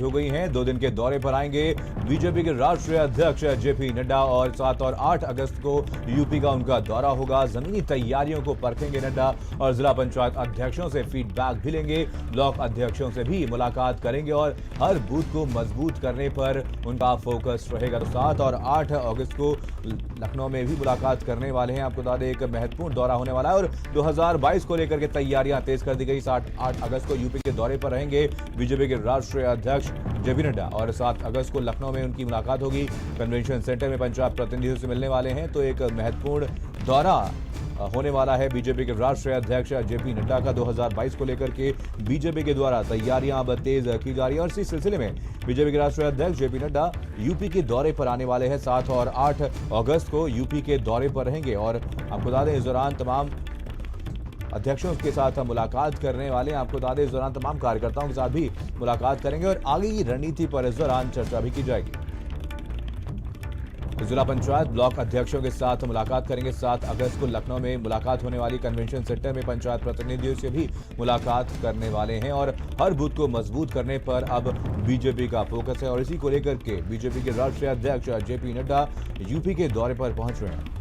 हो गई हैं। 2 दिन के दौरे पर आएंगे बीजेपी के राष्ट्रीय अध्यक्ष जेपी नड्डा और 7 और 8 अगस्त को यूपी का उनका दौरा होगा। जमीनी तैयारियों को परखेंगे नड्डा और जिला पंचायत अध्यक्षों से फीडबैक भी लेंगे। ब्लॉक अध्यक्षों से भी मुलाकात करेंगे और हर बूथ को मजबूत करने पर उनका फोकस रहेगा। तो 7 और 8 अगस्त को लखनऊ में भी मुलाकात करने वाले हैं। आपको बता दें एक महत्वपूर्ण दौरा होने वाला है और 2022 को लेकर के तैयारियां तेज कर दी गई। 8 अगस्त को यूपी के दौरे पर रहेंगे बीजेपी के राष्ट्रीय अध्यक्ष जेपी नड्डा और 7 अगस्त को लखनऊ में उनकी मुलाकात होगी। कन्वेंशन सेंटर में पंचायत प्रतिनिधियों से मिलने वाले हैं। तो एक महत्वपूर्ण दौरा होने वाला है बीजेपी के राष्ट्रीय अध्यक्ष जेपी नड्डा का। 2022 को लेकर के बीजेपी के द्वारा तैयारियां अब तेज की जा रही है और इसी सिलसिले में बीजेपी के राष्ट्रीय अध्यक्ष जेपी नड्डा यूपी के दौरे पर आने वाले हैं। 7 और 8 अगस्त को यूपी के दौरे पर रहेंगे और आपको बता दें इस दौरान तमाम अध्यक्षों के साथ मुलाकात करने वाले हैं। आपको बता दें इस दौरान तमाम कार्यकर्ताओं के साथ भी मुलाकात करेंगे और आगे की रणनीति पर इस दौरान चर्चा भी की जाएगी। जिला पंचायत ब्लॉक अध्यक्षों के साथ मुलाकात करेंगे। 7 अगस्त को लखनऊ में मुलाकात होने वाली। कन्वेंशन सेंटर में पंचायत प्रतिनिधियों से भी मुलाकात करने वाले हैं और हर बूथ को मजबूत करने पर अब बीजेपी का फोकस है और इसी को लेकर के बीजेपी के राष्ट्रीय अध्यक्ष जेपी नड्डा यूपी के दौरे पर पहुंच रहे हैं।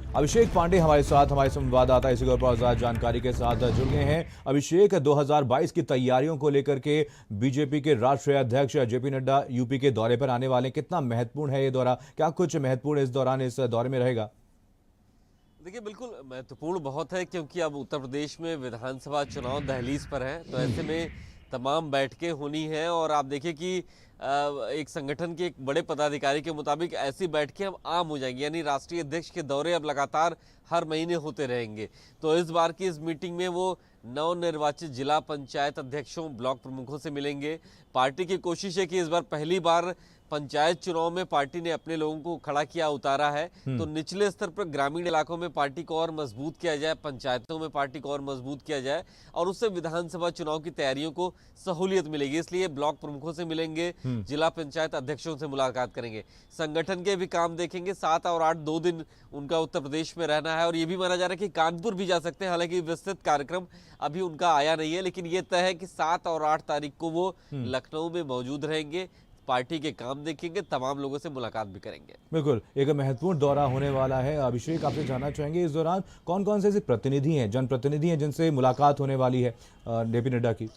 अभिषेक पांडे हमारे साथ हमारे संवाददाता इसी पर ज्यादा जानकारी के साथ जुड़ गए हैं। अभिषेक, 2022 की तैयारियों को लेकर के बीजेपी के राष्ट्रीय अध्यक्ष जेपी नड्डा यूपी के दौरे पर आने वाले, कितना महत्वपूर्ण है ये दौरा? क्या कुछ महत्वपूर्ण इस दौरे में रहेगा? देखिए, बिल्कुल महत्वपूर्ण बहुत है क्योंकि अब उत्तर प्रदेश में विधानसभा चुनाव दहलीज पर है। तो ऐसे में तमाम बैठकें होनी है और आप देखिए कि एक संगठन के एक बड़े पदाधिकारी के मुताबिक ऐसी बैठकें अब आम हो जाएंगी, यानी राष्ट्रीय अध्यक्ष के दौरे अब लगातार हर महीने होते रहेंगे। तो इस बार की इस मीटिंग में वो नवनिर्वाचित जिला पंचायत अध्यक्षों, ब्लॉक प्रमुखों से मिलेंगे। पार्टी की कोशिश है कि इस बार पहली बार पंचायत चुनाव में पार्टी ने अपने लोगों को खड़ा किया, उतारा है। तो निचले स्तर पर ग्रामीण इलाकों में पार्टी को और मजबूत किया जाए, पंचायतों में पार्टी को और मजबूत किया जाए और उससे विधानसभा चुनाव की तैयारियों को सहूलियत मिलेगी। इसलिए ब्लॉक प्रमुखों से मिलेंगे, जिला पंचायत अध्यक्षों से मुलाकात करेंगे, संगठन के भी काम देखेंगे। 7 और 8 2 दिन उनका उत्तर प्रदेश में रहना है और ये भी माना जा रहा है कि कानपुर भी जा सकते हैं। हालांकि विस्तृत कार्यक्रम अभी उनका आया नहीं है, लेकिन ये तय है कि 7 और 8 तारीख को वो लखनऊ में मौजूद रहेंगे, पार्टी के काम देखेंगे, तमाम लोगों से मुलाकात भी करेंगे। बिल्कुल, एक महत्वपूर्ण दौरा होने वाला है। अभिषेक, आपसे जानना चाहेंगे इस दौरान कौन कौन से ऐसे प्रतिनिधि हैं, जनप्रतिनिधि हैं जिनसे मुलाकात होने वाली है जेपी नड्डा की?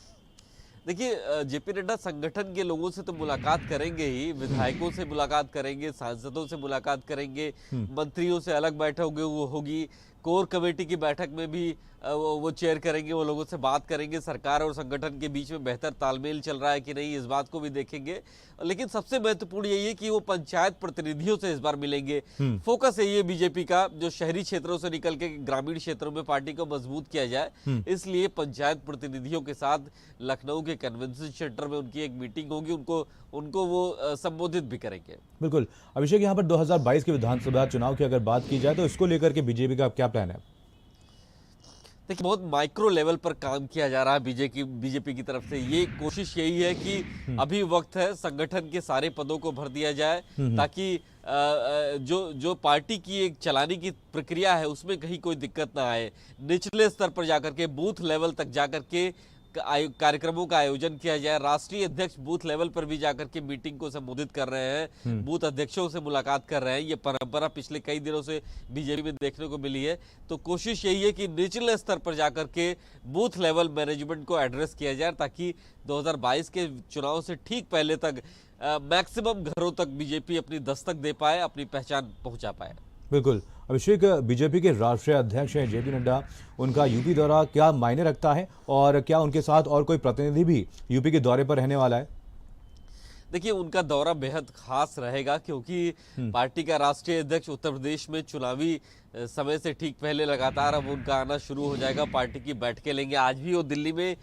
देखिए, जेपी नड्डा संगठन के लोगों से तो मुलाकात करेंगे ही, विधायकों से मुलाकात करेंगे, सांसदों से मुलाकात करेंगे, मंत्रियों से अलग बैठक होगी, कोर कमेटी की बैठक में भी वो चेयर करेंगे, वो लोगों से बात करेंगे। सरकार और संगठन के बीच में बेहतर तालमेल चल रहा है कि नहीं, इस बात को भी देखेंगे। लेकिन सबसे महत्वपूर्ण यही है कि वो पंचायत प्रतिनिधियों से इस बार मिलेंगे। फोकस है ये बीजेपी का, जो शहरी क्षेत्रों से निकल के ग्रामीण क्षेत्रों में पार्टी को मजबूत किया जाए। इसलिए पंचायत प्रतिनिधियों के साथ लखनऊ के कन्वेंशन सेंटर में उनकी एक मीटिंग होगी, उनको वो संबोधित भी करेंगे। बिल्कुल अभिषेक, यहाँ पर 2022 के विधानसभा चुनाव की अगर बात की जाए तो इसको लेकर के बीजेपी का क्या प्लान है? देखिए, बहुत माइक्रो लेवल पर काम किया जा रहा है बीजेपी की तरफ से। ये कोशिश यही है कि अभी वक्त है संगठन के सारे पदों को भर दिया जाए ताकि जो पार्टी की एक चलाने की प्रक्रिया है उसमें कहीं कोई दिक्कत ना आए। निचले स्तर पर जाकर के, बूथ लेवल तक जाकर के कार्यक्रमों का आयोजन किया जाए। राष्ट्रीय अध्यक्ष बूथ लेवल पर भी जाकर के मीटिंग को संबोधित कर रहे हैं, बूथ अध्यक्षों से मुलाकात कर रहे हैं। ये परंपरा पिछले कई दिनों से बीजेपी में देखने को मिली है। तो कोशिश यही है कि निचले स्तर पर जाकर के बूथ लेवल मैनेजमेंट को एड्रेस किया जाए ताकि 2022 के चुनाव से ठीक पहले तक मैक्सिमम घरों तक बीजेपी अपनी दस्तक दे पाए, अपनी पहचान पहुंचा पाए। बिल्कुल अभिषेक, बीजेपी के राष्ट्रीय अध्यक्ष हैं जेपी नड्डा, उनका यूपी दौरा क्या मायने रखता है और क्या उनके साथ और कोई प्रतिनिधि भी यूपी के दौरे पर रहने वाला है? देखिए, उनका दौरा बेहद खास रहेगा क्योंकि पार्टी का राष्ट्रीय अध्यक्ष उत्तर प्रदेश में चुनावी समय से ठीक पहले लगातार अब उनका आना शुरू हो जाएगा, पार्टी की बैठकें लेंगे। आज भी वो दिल्ली में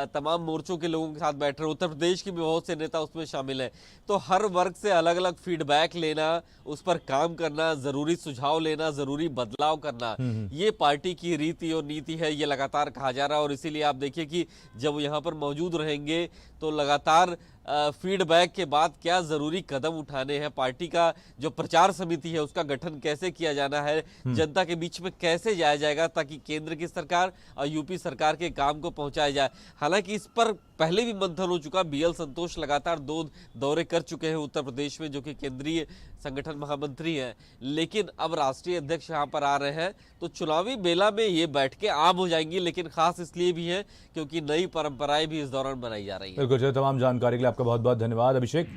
तमाम मोर्चों के लोगों के साथ बैठ रहे हैं, उत्तर प्रदेश के भी बहुत से नेता उसमें शामिल हैं। तो हर वर्ग से अलग अलग फीडबैक लेना, उस पर काम करना, जरूरी सुझाव लेना, जरूरी बदलाव करना, ये पार्टी की रीति और नीति है। ये लगातार कहा जा रहा है और इसीलिए आप देखिए कि जब वो यहाँ पर मौजूद रहेंगे तो लगातार फीडबैक के बाद क्या जरूरी कदम उठाने हैं, पार्टी का जो प्रचार समिति है उसका गठन कैसे किया जाना है, जनता के बीच में कैसे जाया जाएगा ताकि केंद्र की सरकार और यूपी सरकार के काम को पहुंचाया जाए। हालांकि इस पर पहले भी मंथन हो चुका। बीएल संतोष लगातार 2 दौरे कर चुके हैं उत्तर प्रदेश में, जो कि केंद्रीय संगठन महामंत्री हैं, लेकिन अब राष्ट्रीय अध्यक्ष यहाँ पर आ रहे हैं तो चुनावी बेला में ये बैठकें आम हो जाएंगी। लेकिन खास इसलिए भी है क्योंकि नई परंपराएं भी इस दौरान बनाई जा रही है। बिल्कुल, तमाम जानकारी के लिए आपका बहुत बहुत धन्यवाद अभिषेक।